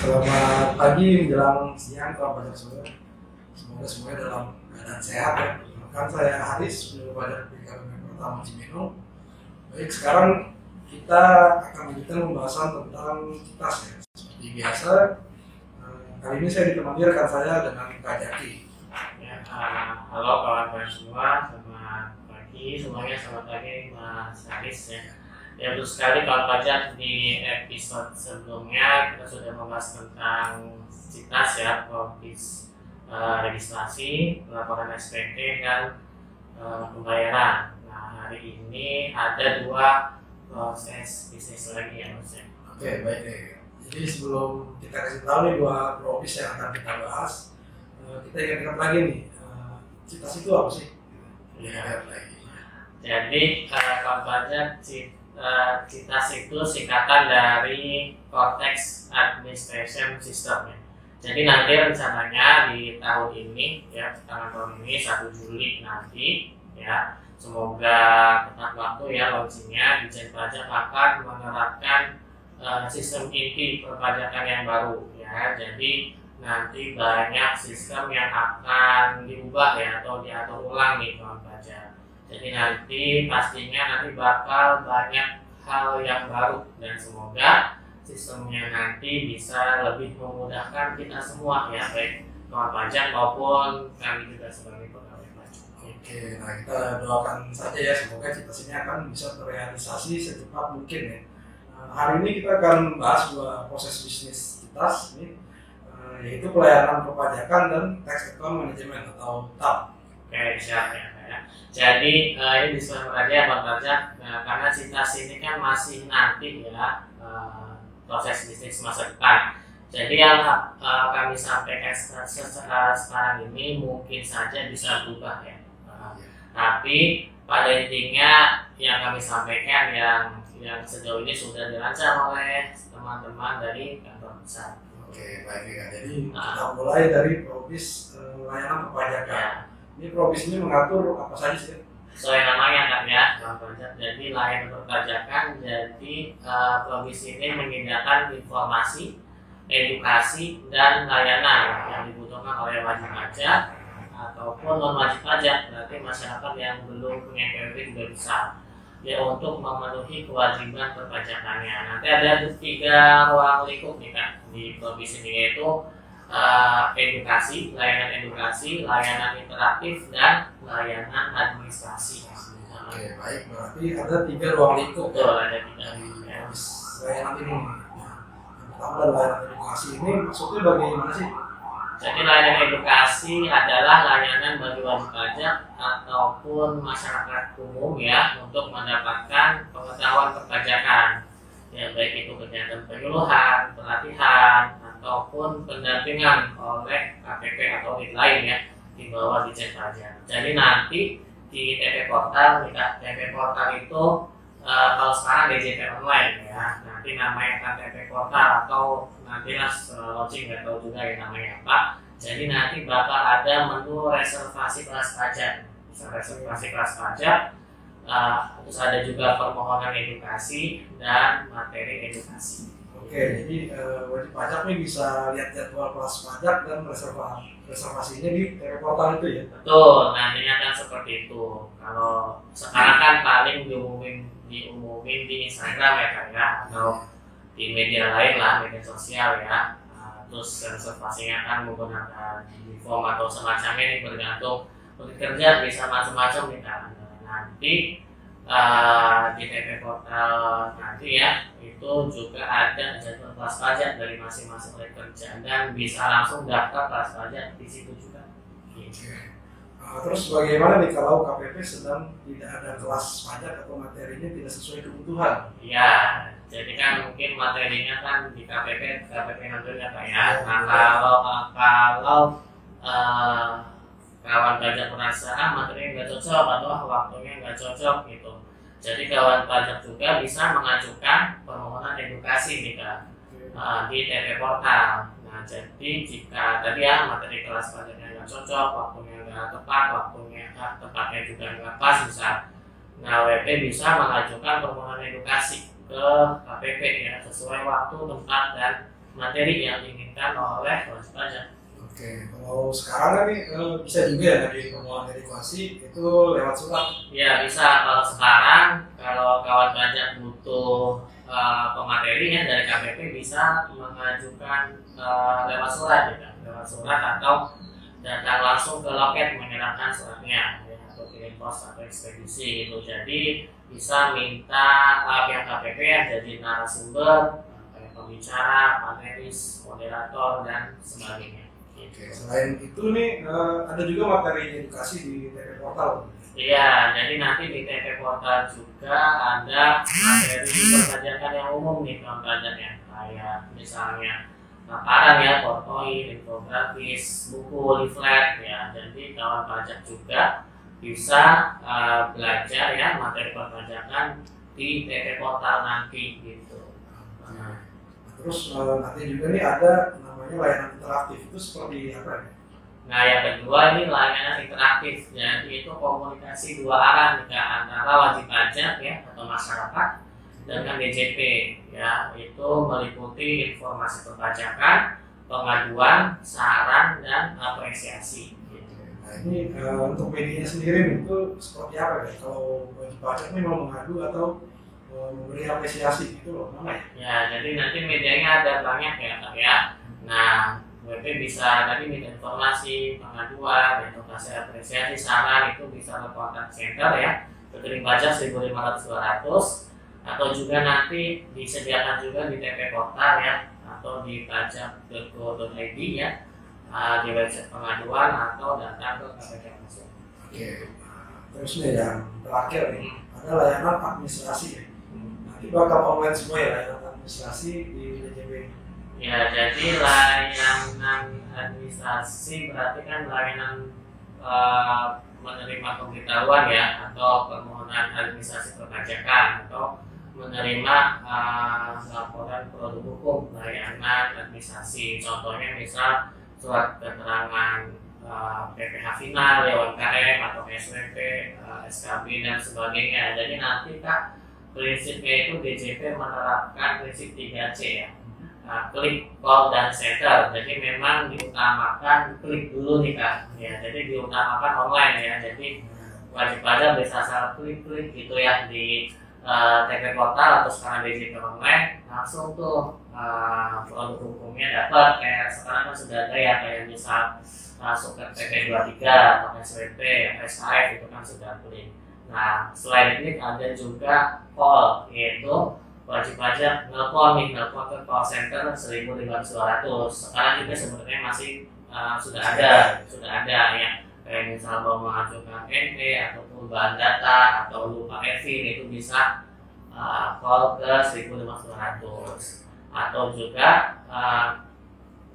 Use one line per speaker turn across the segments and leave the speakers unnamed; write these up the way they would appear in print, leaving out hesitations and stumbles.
Selamat pagi menjelang siang kawan pajak semua. Semoga semuanya dalam keadaan sehat ya. Rekan saya Haris, penyeluruh pajak BKPM Pertama Cibinong. Baik, sekarang kita akan lanjutkan pembahasan tentang kitas ya. Seperti biasa, kali ini saya ditemani rekan saya dengan Kak Jaki.
Ya, halo kawan-kawan semua, selamat pagi semuanya, selamat pagi Mas Haris ya. Ya, betul sekali kawan pajak, di episode sebelumnya kita sudah membahas tentang citas ya, profis registrasi, laporan SPT dan pembayaran. Nah, hari ini ada dua proses bisnis lagi ya Mas ya.
Oke, baik deh. Jadi sebelum kita kasih tahu nih dua profis yang akan kita bahas, kita ingat-ingat lagi nih, citas itu apa sih?
Ya. Jadi kawan pajak, citas itu singkatan dari Cortex Administration System ya. Jadi nanti rencananya di tahun ini ya, tahun ini 1 Juli nanti ya, semoga tepat waktu ya launchingnya, Ditjen Pajak akan menerapkan sistem inti perpajakan yang baru ya. Jadi nanti banyak sistem yang akan diubah ya atau diatur ulang nih kawan pajak. Jadi nanti pastinya nanti bakal banyak hal yang baru dan semoga sistemnya nanti bisa lebih memudahkan kita semua ya, baik kawan pajak maupun kami juga sebagai pegawai pajak.
Oke, nah kita doakan saja ya, semoga citas ini akan bisa terrealisasi secepat mungkin ya. Hari ini kita akan bahas dua proses bisnis citas ini, yaitu pelayanan perpajakan dan tax account management atau TAM.
Oke, siap ya. Jadi ini disclaimer aja Pak Pajak, karena citas ini kan masih nanti ya, proses bisnis masa depan. Jadi yang kami sampaikan sekarang ini mungkin saja bisa berubah ya. Tapi pada intinya yang kami sampaikan yang sejauh ini sudah dirancang oleh teman-teman dari kantor besar.
Oke, baik ya. Jadi kita mulai dari profis layanan perpajakan.
Ya.
Ini profis ini mengatur apa saja sih?
Sesuai namanya kan ya, kawan pajak. Jadi layanan perpajakan, jadi profis ini menyediakan informasi, edukasi dan layanan yang dibutuhkan oleh wajib pajak ataupun non wajib pajak, berarti masyarakat yang belum punya NPWP juga bisa ya untuk memenuhi kewajiban perpajakannya. Nanti ada 3 ruang lingkup nih kan di profis ini, yaitu edukasi, layanan interaktif dan layanan administrasi.
Oke, baik, berarti ada 3 ruang lingkup.
Betul, ada 3
dari layanan ini. Nah, yang pertama adalah layanan edukasi, ini maksudnya bagaimana sih?
Jadi layanan edukasi adalah layanan bagi wajib pajak ataupun masyarakat umum ya untuk mendapatkan pengetahuan perpajakan ya, baik itu kegiatan penyuluhan, pelatihan ataupun pendampingan oleh KPP atau unit lain ya di bawah Ditjen Pajak. Jadi nanti di TP Portal, TP Portal itu kalau sekarang DJP online ya, nanti namanya kan TP Portal atau nantilah launching nggak tahu juga ya namanya apa. Jadi nanti bakal ada menu reservasi kelas pajak, bisa reservasi kelas pajak, terus ada juga permohonan edukasi dan materi edukasi.
Oke, jadi wajib pajak nih bisa lihat jadwal kelas pajak dan reservasinya di TP Portal itu ya?
Betul, nantinya kan seperti itu. Kalau sekarang kan paling diumumin di Instagram ya kan ya, atau di media lain lah, media sosial ya. Terus reservasinya kan menggunakan di form atau semacamnya ini bergantung bekerja bisa macam-macam nih kan. Nanti di TP Portal nanti ya itu juga ada jadwal kelas pajak dari masing-masing unit kerja dan bisa langsung daftar kelas pajak di situ juga.
Oke. Terus bagaimana nih kalau KPP sedang tidak ada kelas pajak atau materinya tidak sesuai kebutuhan?
Iya, jadi kan mungkin materinya kan di KPP ngambilnya Pak ya. Nah kalau kawan pajak merasa materinya nggak cocok atau waktunya nggak cocok gitu, jadi kawan pajak juga bisa mengajukan permohonan edukasi nih kan di TP Portal. Nah jadi jika tadi ya materi kelas pajaknya nggak cocok, waktunya nggak tepat, tepatnya juga nggak pas misal, nah WP bisa mengajukan permohonan edukasi ke KPP ya, sesuai waktu, tempat dan materi yang diinginkan oleh wajib pajak.
Oke, kalau sekarang kan nih bisa juga ya di permohonan adekuasi itu lewat surat.
Ya bisa. Kalau sekarang kalau kawan pajak butuh pemateri ya dari KPP bisa mengajukan lewat surat gitu. Lewat surat atau datang langsung ke loket menyerahkan suratnya ya, atau kirim pos atau ekspedisi gitu. Jadi bisa minta pihak KPP yang jadi narasumber, kayak pembicara, panelis, moderator dan sebagainya.
Oke, selain itu nih ada juga materi edukasi di TP Portal.
Iya, jadi nanti di TP Portal juga ada materi perpajakan yang umum nih kawan pajaknya, kayak misalnya paparan ya, PowerPoint, infografis, buku, leaflet ya. Jadi kawan pajak juga bisa belajar ya materi perpajakan di TP Portal nanti gitu.
Terus nanti juga nih ada namanya layanan interaktif, itu seperti apa ya?
Nah yang kedua ini layanan interaktif, jadi itu komunikasi dua arah nih antara wajib pajak ya atau masyarakat dengan DJP ya, itu meliputi informasi perpajakan, pengaduan, saran dan apresiasi. Gitu.
Nah ini untuk medianya sendiri itu seperti apa ya? Kalau wajib pajak ini mau mengadu atau memberi apresiasi gitu loh, mana ya?
Ya, jadi nanti medianya ada banyak ya Kak ya. Nah, WP bisa tadi minta informasi, pengaduan, edukasi, apresiasi, saran itu bisa ke kontak center ya, rekening pajak 1.500-200 atau juga nanti disediakan juga di TP Portal ya atau di pajak.go.id ya, di website pengaduan atau datang ke KPP langsung.
Oke, terus nih yang terakhir nih ada layanan administrasi ya. Nanti bakal online semua ya layanan administrasi di DJP.
Ya, jadi layanan administrasi berarti kan layanan menerima pemberitahuan ya atau permohonan administrasi perpajakan atau menerima laporan produk hukum layanan administrasi. Contohnya misal surat keterangan PPh final, ya UMKM atau SWP, SKB dan sebagainya. Jadi nanti Kak prinsipnya itu DJP menerapkan prinsip 3C ya. Klik, call, dan center. Jadi memang diutamakan klik dulu nih Kak. Ya, jadi diutamakan online ya. Jadi wajib pajak bisa asal klik gitu ya di TP Portal atau sekarang DJP online langsung tuh produk hukumnya dapat. Kayak sekarang kan sudah ada ya kayak misal masuk ke PP23 atau SWP, SKF itu kan sudah klik. Nah selain ini ada juga call, yaitu wajib pajak nelpon ke call center 1.500-200. Sekarang juga sebenarnya masih sudah ada ya, kayak misal mau mengajukan NP atau perubahan data atau lupa Evin itu bisa call ke 1.500-200 atau juga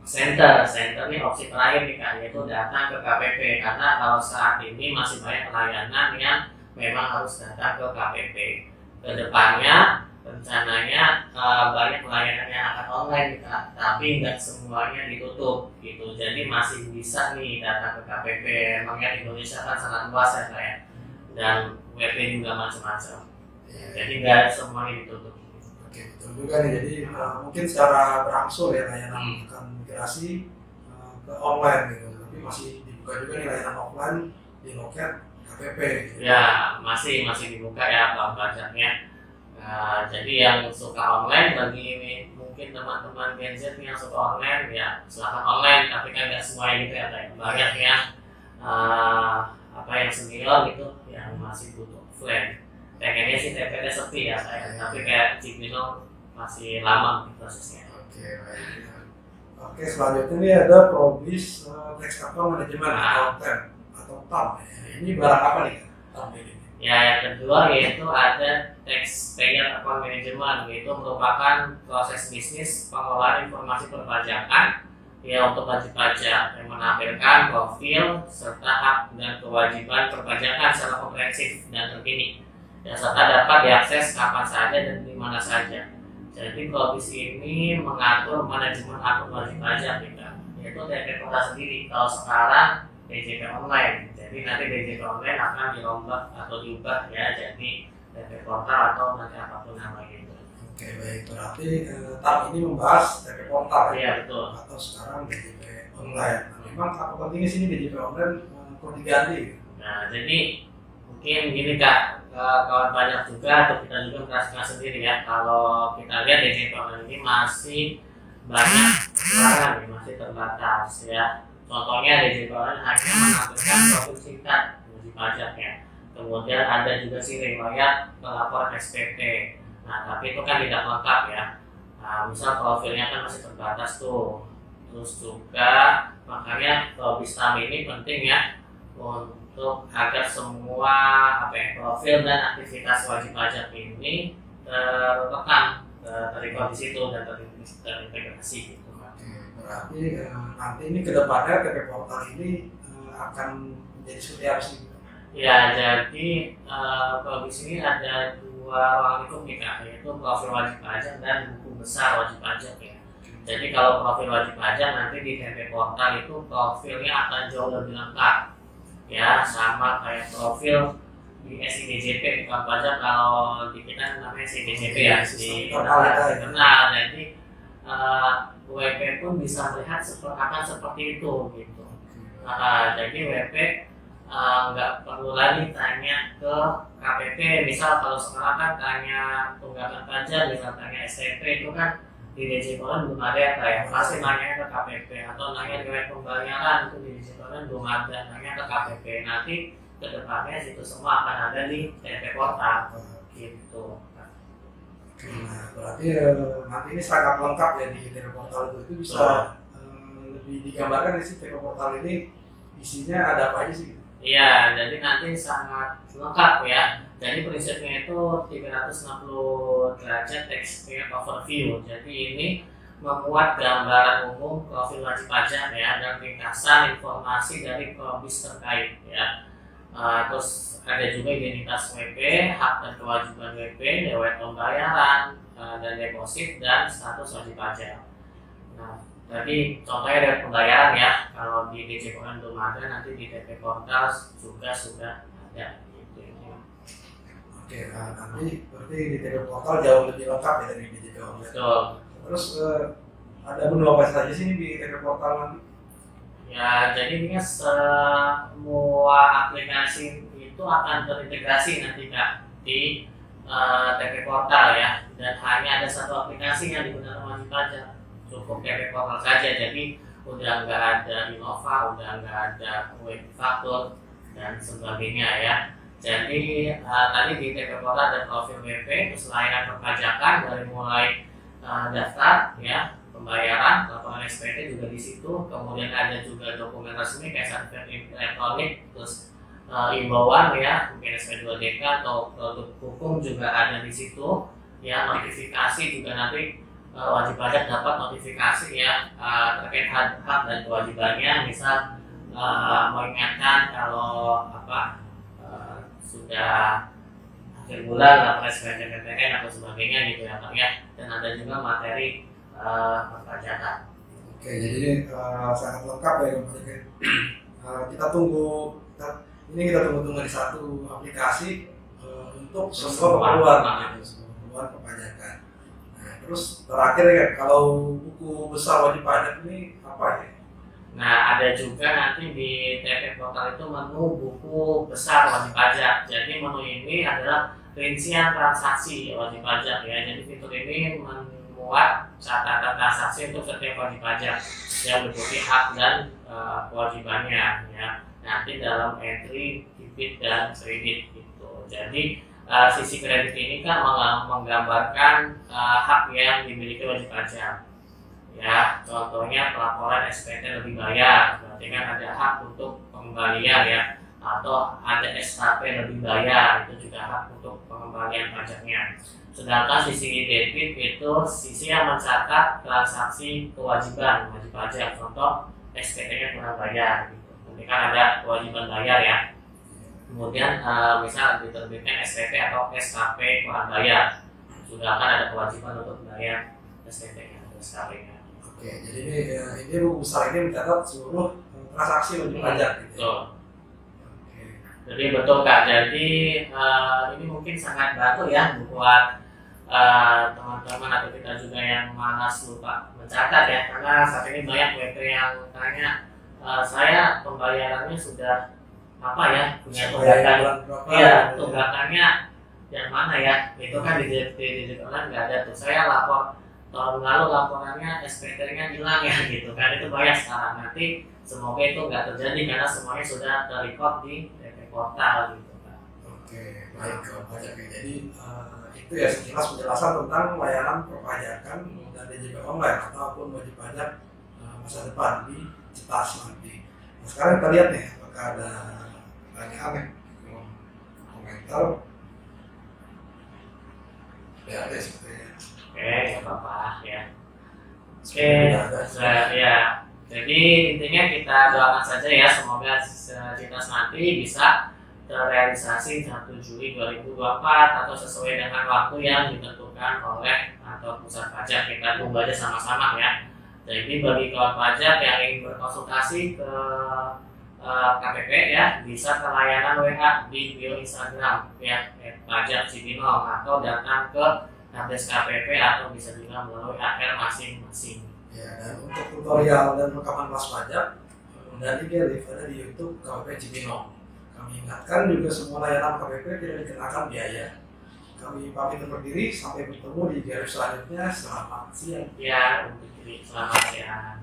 center ini opsi terakhir nih Kak, yaitu datang ke KPP karena kalau saat ini masih banyak pelayanan yang memang harus datang ke KPP. Kedepannya rencananya banyak pelayanan yang akan online Kak, tapi nggak semuanya ditutup gitu. Jadi masih bisa nih datang ke KPP. Emangnya di Indonesia kan sangat luas ya Kak ya, dan WP juga macam-macam. Jadi nggak semuanya ditutup.
Oke, betul juga nih. Jadi mungkin secara berangsur ya layanan akan migrasi ke online gitu. Tapi masih dibuka juga nih layanan offline di loket KPP. Gitu.
Ya masih dibuka ya kawan pajaknya. Jadi yang suka online, bagi mungkin teman-teman Gen Z yang suka online ya silakan online, tapi kan nggak semuanya gitu ya kayak banyak yang yang senior gitu yang masih butuh offline. Pengennya sih TPT sepi ya kayak, tapi kayak Cipino masih lama di prosesnya.
Oke, baik. Oke, selanjutnya ini ada Probis Tax Account Management atau TAM. Ini barang apa nih TAM ini?
Ya, yang kedua yaitu ada Taxpayer Account Management, yaitu merupakan proses bisnis pengelolaan informasi perpajakan ya untuk wajib pajak yang menampilkan profil serta hak dan kewajiban perpajakan secara komprehensif dan terkini, dan serta dapat diakses kapan saja dan di mana saja. Jadi Probis ini mengatur manajemen akun wajib pajak yaitu TP Portal sendiri. Kalau sekarang DJP online, jadi nanti DJP online akan dirombak atau diubah ya jadi TP Portal atau nanti apapun namanya itu.
Oke, baik. Berarti tahap ini membahas DP portal ya?
Iya betul.
Atau sekarang DJP online. Nah, memang apa pentingnya sih ini DJP online perlu diganti?
Nah, jadi mungkin gini Kak, kawan banyak juga atau kita juga merasakan sendiri ya, kalau kita lihat DJP online ini masih banyak kekurangan, masih terbatas ya. Contohnya DJP online hanya menampilkan profil singkat wajib pajak ya. Kemudian ada juga sih riwayat pelaporan SPT. Nah, tapi itu kan tidak lengkap ya. Nah, misal profilnya kan masih terbatas tuh. Terus juga makanya Robistam ini penting ya untuk agar semua profil dan aktivitas wajib pajak ini terekam, terrecord di situ dan terintegrasi gitu kan.
Berarti nanti ini kedepannya TP Portal ini akan menjadi seperti apa sih?
Ya, jadi kalau di sini ada dua ruang lingkup nih Kak, yaitu profil wajib pajak dan buku besar wajib pajak ya. Jadi kalau profil wajib pajak nanti di TP Portal itu profilnya akan jauh lebih lengkap ya, sama kayak profil di SIDJP bukan pajak, kalau di kita namanya SIDJP ya, di internal. Jadi WP pun bisa melihat akan seperti itu gitu. Jadi WP nggak perlu lagi tanya ke KPP. Misal kalau sekarang kan tanya tunggakan pajak, misal tanya STP itu kan di DJP belum ada kayak pasti nanya ke KPP, atau nanya riwayat pembayaran itu di DJP belum ada, nanya ke KPP. Nanti kedepannya itu semua akan ada di TP Portal gitu.
Nah, berarti nanti ini sangat lengkap ya di TP Portal itu bisa lebih digambarkan di TP Portal ini isinya ada apa aja sih?
Iya, jadi nanti sangat lengkap ya. Jadi prinsipnya itu 360 derajat taxpayer overview. Jadi ini memuat gambaran umum profil wajib pajak ya, dan ringkasan informasi dari probis terkait ya. Terus ada juga identitas WP, hak dan kewajiban WP, riwayat pembayaran dan deposit, dan status wajib pajak. Nah, tadi contohnya dari pembayaran ya, kalau di DJP Online belum ada, nanti di TP Portal juga sudah ada gitu ya.
Oke, nanti berarti di TP Portal jauh lebih lengkap ya dari DJP Online.
Betul.
Terus ada menu apa saja sih di TP Portal nanti?
Ya, jadi ini semua aplikasi itu akan terintegrasi nanti Kak di TP Portal ya, dan hanya ada satu aplikasi yang digunakan wajib pajak, cukup TP Portal saja. Jadi udah nggak ada Innova, udah nggak ada Webfaktur dan sebagainya ya. Jadi tadi di TP Portal ada profil WP, terus layanan perpajakan dari mulai daftar ya, pembayaran, laporan SPT juga di situ. Kemudian ada juga dokumen resmi kayak sertifikat elektronik, terus imbauan ya, mungkin SP2DK atau produk hukum juga ada di situ ya. Notifikasi juga nanti wajib pajak dapat notifikasi ya terkait hak dan kewajibannya. Misal mau ingatkan kalau sudah akhir bulan laporan SPT PTN atau sebagainya gitu ya Pak ya. Dan ada juga materi perpajakan.
Oke, jadi ini sangat lengkap ya kita tunggu di satu aplikasi untuk semua keperluan perpajakan. Nah, terus terakhir ya, kalau buku besar wajib pajak ini apa ya?
Nah, ada juga nanti di TP Portal itu menu buku besar wajib pajak. Jadi menu ini adalah rincian transaksi wajib pajak ya. Jadi fitur ini memuat catatan transaksi untuk setiap wajib pajak yang meliputi hak dan kewajibannya ya. Nanti dalam entry debit dan kredit gitu. Jadi sisi kredit ini kan menggambarkan hak yang dimiliki wajib pajak. Ya, contohnya pelaporan SPT lebih bayar, berarti kan ada hak untuk pengembalian ya, atau ada SKP lebih bayar, itu juga hak untuk pengembalian pajaknya. Sedangkan sisi debit itu sisi yang mencatat transaksi kewajiban wajib pajak, contoh SPT-nya kurang bayar gitu. Nanti kan ada kewajiban bayar ya. Kemudian misal diterbitkan SPT atau SKP kurang bayar, sudah kan ada kewajiban untuk bayar SPT-nya atau SKP-nya.
Oke, jadi ini buku besar ini mencatat seluruh transaksi wajib pajak gitu.
Betul. Oke. Jadi betul Kak. Jadi ini mungkin sangat bagus ya buat teman-teman atau kita juga yang malas lupa mencatat ya, karena saat ini banyak WP yang tanya saya pembayarannya sudah apa ya, punya tunggakan, ya tunggakannya yang mana ya, itu kan di digital online nggak ada tuh. Saya lapor tahun lalu laporannya SPT-nya hilang ya gitu kan, itu banyak sekarang. Nanti semoga itu nggak terjadi karena semuanya sudah terrecord di DP Portal gitu kan.
Oke, baik kawan pajak ya. Jadi itu ya sekilas penjelasan tentang layanan perpajakan dan DJP online ataupun wajib pajak masa depan di Citas nanti. Nah, sekarang kita lihat nih apakah ada pertanyaan komentar. Ya ada sepertinya.
Oke, nggak apa-apa ya. Oke, ya. Jadi intinya kita doakan saja ya, semoga Citas nanti bisa terrealisasi 1 Juli 2024 atau sesuai dengan waktu yang ditentukan oleh atau pusat pajak. Kita tunggu aja sama-sama ya. Jadi bagi kawan pajak yang ingin berkonsultasi ke KPP ya, bisa ke layanan WA di bio Instagram ya, pajak Cibinong, atau datang ke Habis KPP atau bisa juga melalui AR masing-masing.
Ya, dan untuk tutorial dan rekaman kelas pajak dan live ada di YouTube KPP Cibinong. Kami ingatkan juga semua layanan KPP tidak dikenakan biaya. Kami pamit undur diri, sampai bertemu di video selanjutnya. Selamat siang.
Ya, undur diri. Selamat siang.